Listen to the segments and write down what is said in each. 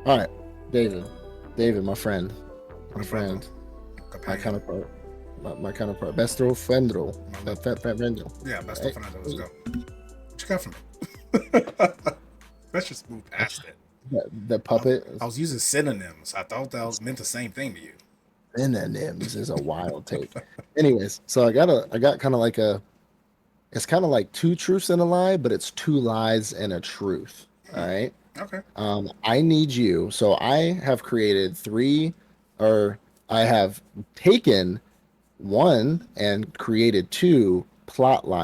All right, David. David, my Mi brother, friend, my companion, counterpart, my counterpart, bestro friendro, my that love. fat fat friendro. Yeah, best of Hey, Fernando. Let's hey, go. What you got for me? Let's just move past it. the puppet I was using synonyms. I thought that meant the same thing to you. synonyms is a wild take. Anyways, so I got kind of like it's kind of like two truths and a lie, but it's two lies and a truth. All Hmm. right. Okay. I need you. So I have created three, or I have taken one and created two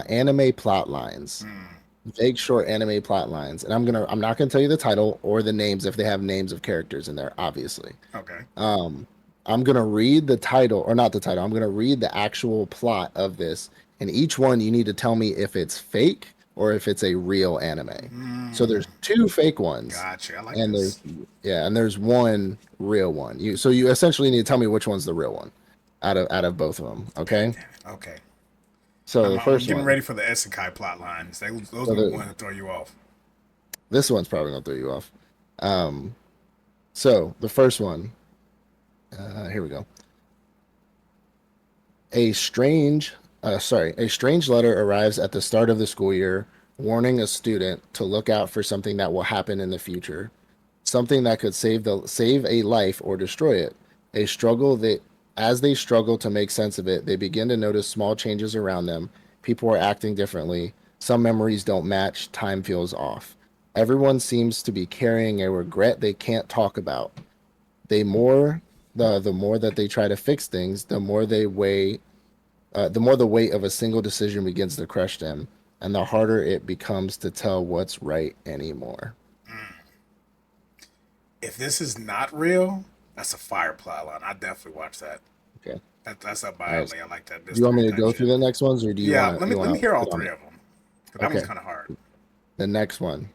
anime plot lines, Hmm. vague short anime plot lines. And I'm not gonna tell you the title or the names if they have names of characters in there, obviously. Okay. Um, I'm gonna read the title, or not the title. I'm gonna read the actual plot of this, and each one you need to tell me if it's fake or if it's a real anime. So Hmm. there's two fake ones, Gotcha. I like and this. there's one real one. You essentially need to tell me which one's the real one out of both of them. God Okay. damn it. Okay. So the I'm first getting one. ready for the isekai plot lines. Those So are the ones that throw you off. this one's probably gonna throw you off. Um, so the first one. Here we go. A strange, a strange letter arrives at the start of the school year, warning a student to look out for something that will happen in the future, something that could save a life or destroy it. A struggle that, as they struggle to make sense of it, they begin to notice small changes around them. People are acting differently. Some memories don't match. Time feels off. Everyone seems to be carrying a regret they can't talk about. They more the more that they try to fix things, the more the weight of a single decision begins to crush them, and the harder it becomes to tell what's right anymore. If this is not real, that's a fire plot line. I definitely watch that. Okay. That's up All my right. alley. I like that Do you want mystery me to type go through shit. the next ones, or do you Yeah, want to let me hear all get on three it? of them. Cause that one's Okay. kind of hard. The next one.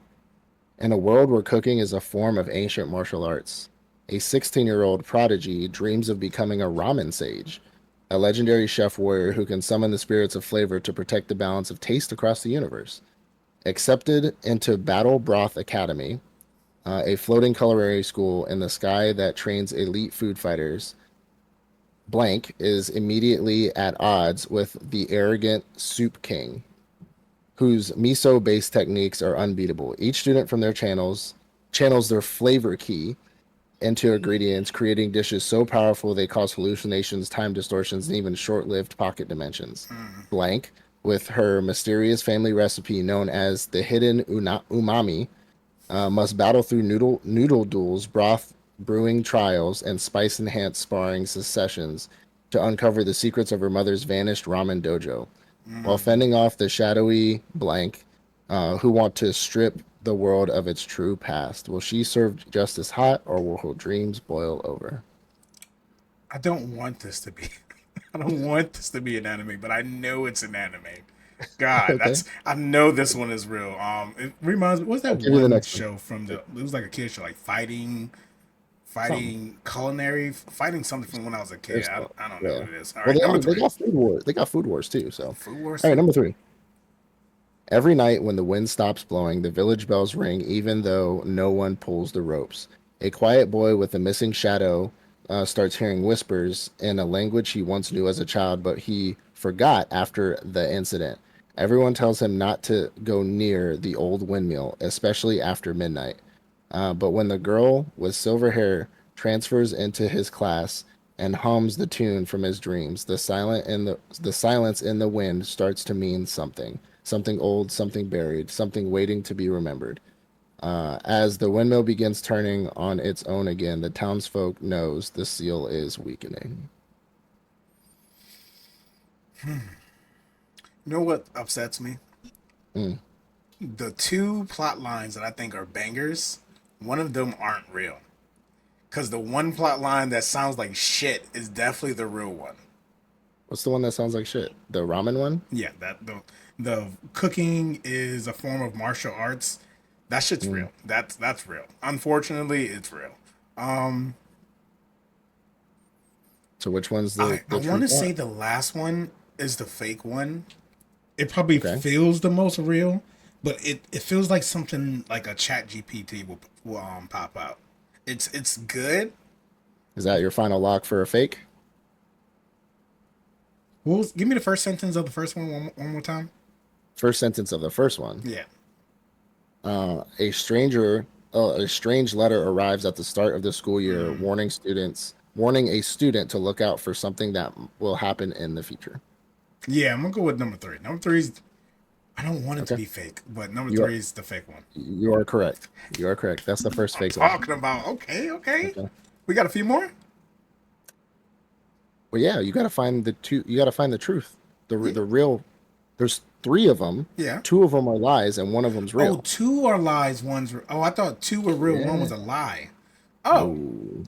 In a world where cooking is a form of ancient martial arts, a 16-year-old prodigy dreams of becoming a ramen sage, a legendary chef warrior who can summon the spirits of flavor to protect the balance of taste across the universe. Accepted into Battle Broth Academy, a floating culinary school in the sky that trains elite food fighters. Blank is immediately at odds with the arrogant Soup King, whose miso based techniques are unbeatable. Each student from their channels their flavor key into ingredients, creating dishes so powerful they cause hallucinations, time distortions, and even short lived pocket dimensions. Mm. Blank, with her mysterious family recipe known as the hidden umami, must battle through noodle duels, broth brewing trials, and spice enhanced sparring sessions to uncover the secrets of her mother's vanished ramen dojo, while Mm. fending off the shadowy blank who want to strip the world of its true past. Will she serve justice hot, or will her dreams boil over? I don't want this to be. I don't want this to be an anime, but I know it's an anime. God, Okay, that's I know this one is real. It reminds me. What's I'll that give you the one next one. show from the? It was like a kid show, like Something. fighting something from when I was a kid. There's some. I don't know Yeah. what it is. All Well, right, number they three, got food wars. They got food wars too. So, Food Wars all right, too. number three. Every night when the wind stops blowing, the village bells ring even though no one pulls the ropes. A quiet boy with a missing shadow starts hearing whispers in a language he once knew as a child, but he forgot after the incident. Everyone tells him not to go near the old windmill, especially after midnight. But when the girl with silver hair transfers into his class and hums the tune from his dreams, the silence in the wind starts to mean something. Something old, something buried, something waiting to be remembered. As the windmill begins turning on its own again, the townsfolk knows the seal is weakening. You know what upsets me? Mm. The two plot lines that I think are bangers. One of them aren't real. Cause the one plot line that sounds like shit is definitely the real one. What's the one that sounds like shit? The ramen one? Yeah, that the cooking is a form of martial arts. That shit's Mm. real. That's real. Unfortunately, it's real. Um, So which one's I the want truth to say one? the last one is the fake one. It probably Okay. feels the most real, but it feels like something like a chat GPT will pop out. It's good. Is that your final lock for a fake? Give me the first sentence of the first one more time. First sentence of the first one. Yeah. A stranger, a strange letter arrives at the start of the school year, Mm. warning a student to look out for something that will happen in the future. Yeah, I'm gonna go with number three. Number three is I don't want it to Okay, be fake, but number you are three is the fake one. you are correct. You are correct. That's the first I'm fake one. talking about. Okay, okay. Okay. We got a few more. Well, yeah, you got to find the two. You got to find the truth. Yeah. The real. There's three of them. Yeah. Two of them are lies, and one of them's Oh, real. two are lies. Oh, I thought two were real. One Yeah. was a lie. Oh, No.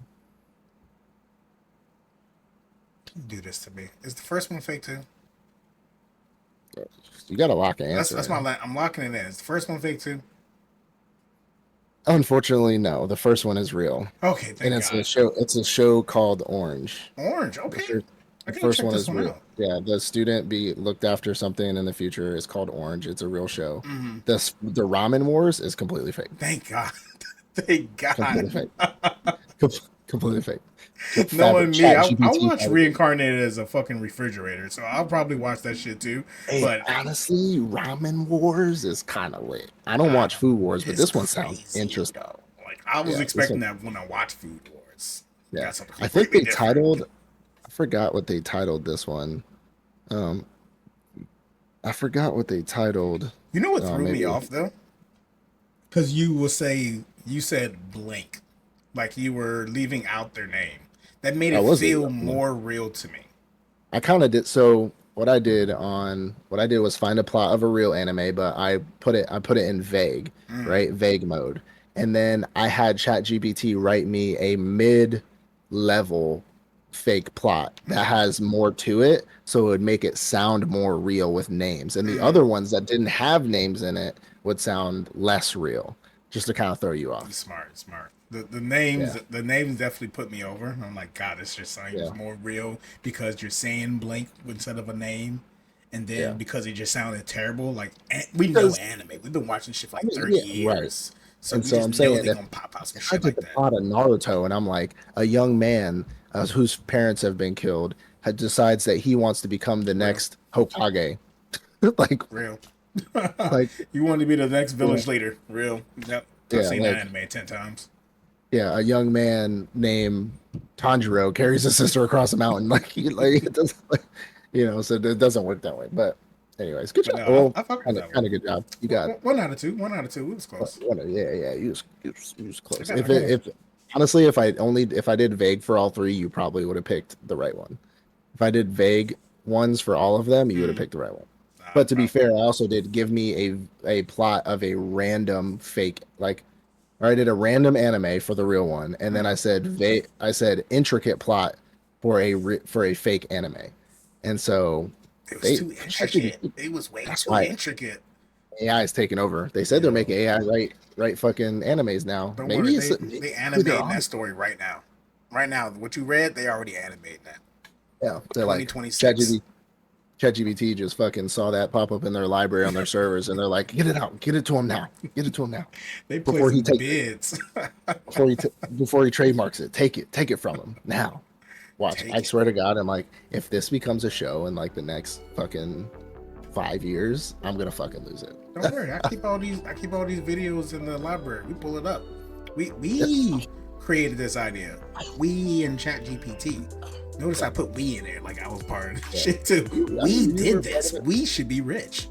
don't do this to me. Is the first one fake too? You got to lock an That's answer that's in. I'm locking it in. Is the first one fake too? Unfortunately, no. The first one is real, Okay, and thank God. It's a show called Orange. Orange. The Okay, first, I the gotta first check one this is one real. out. Yeah, the student be looked after something in the future is called Orange. It's a real show. Hmm. The Ramen Wars is completely fake. Thank God. Thank God. Completely fake. Completely fake. Knowing me, Chat I'll GPT watch fabricated. Reincarnated as a fucking refrigerator, so I'll probably watch that shit too. Hey, But honestly, Ramen Wars is kind of lit. I don't uh, watch Food Wars, but it's this one sounds crazy interesting. though. Like I was Yeah, this expecting one. that when I watched Food Wars. Yeah, Got something I think completely they different. titled. I forgot what they titled this one. Um, I forgot what they titled. You know what threw me Maybe off though? Because you said blank, like you were leaving out their name. That made I it was feel leaving. more real to me. I kind of did. So what I did was find a plot of a real anime, but I put it in vague, Mm, right? Vague mode. And then I had ChatGPT write me a mid-level fake plot that mm, has more to it, so it would make it sound more real with names. And the mm. other ones that didn't have names in it would sound less real, just to kind of throw you off. Smart, smart. Yeah, The names definitely put me over. I'm like, God, this just sounds yeah, more real because you're saying blank instead of a name, and then yeah. because it just sounded terrible. Like we know Because anime. We've been watching shit for I like mean, 30 yeah, right. years, so And we so just I'm know saying they're if gonna pop out some I shit take like the that. plot of Naruto and I'm like, a young man whose parents have been killed decides that he wants to become the Real, next Hokage. like, real. like, You want to be the next yeah, village leader? Real. Yep. I've yeah, seen that like, anime 10 times. yeah, a young man named Tanjiro carries his sister across a mountain. Like it doesn't, so it doesn't work that way. But, anyways, good But job. no, Well, I fuck with that one. kind of good job. You got, 1 out of 2. 1 out of 2. It was close. yeah, yeah, you was I close. got, I got a If honestly, if I did vague for all three, you probably would have picked the right one. If I did vague ones for all of them, you would have mm, picked the right one. But to be I, fair, I also did give me a plot of a random fake, like, or I did a random anime for the real one, and then mm. I said intricate plot for for a fake anime, and so It was they too intricate. ChatGPT, It was way that's too why intricate. AI is taking over. They said they're Yo, making AI write fucking animes now. don't worry. Maybe They they're animating on that it. story right now. Right now, what you read, they already animating that. Yeah, they're like 2026. ChatGPT. ChatGPT just fucking saw that pop up in their library on their servers, and they're like, "Get it out, get it to him now, get it to him now, They before he placing takes it, bids. before he trademarks it. Take it from him now." Watch, I Take it. swear to God, I'm like, if this becomes a show in like the next fucking 5 years, I'm gonna fucking lose it. Don't worry. I keep all these videos in the library. We pull it up. Yeah, We created this idea. We in Chat GPT. Notice I put we in there like I was part of the yeah. shit too. I We mean, you were did part this. of it. We should be rich.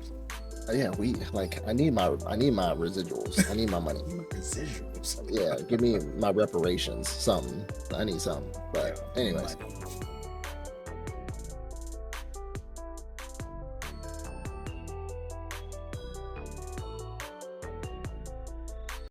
Yeah, we like. I need my residuals. I need my money. Residuals. Yeah, give me my reparations. Something. I need something. Yeah, But anyways, money.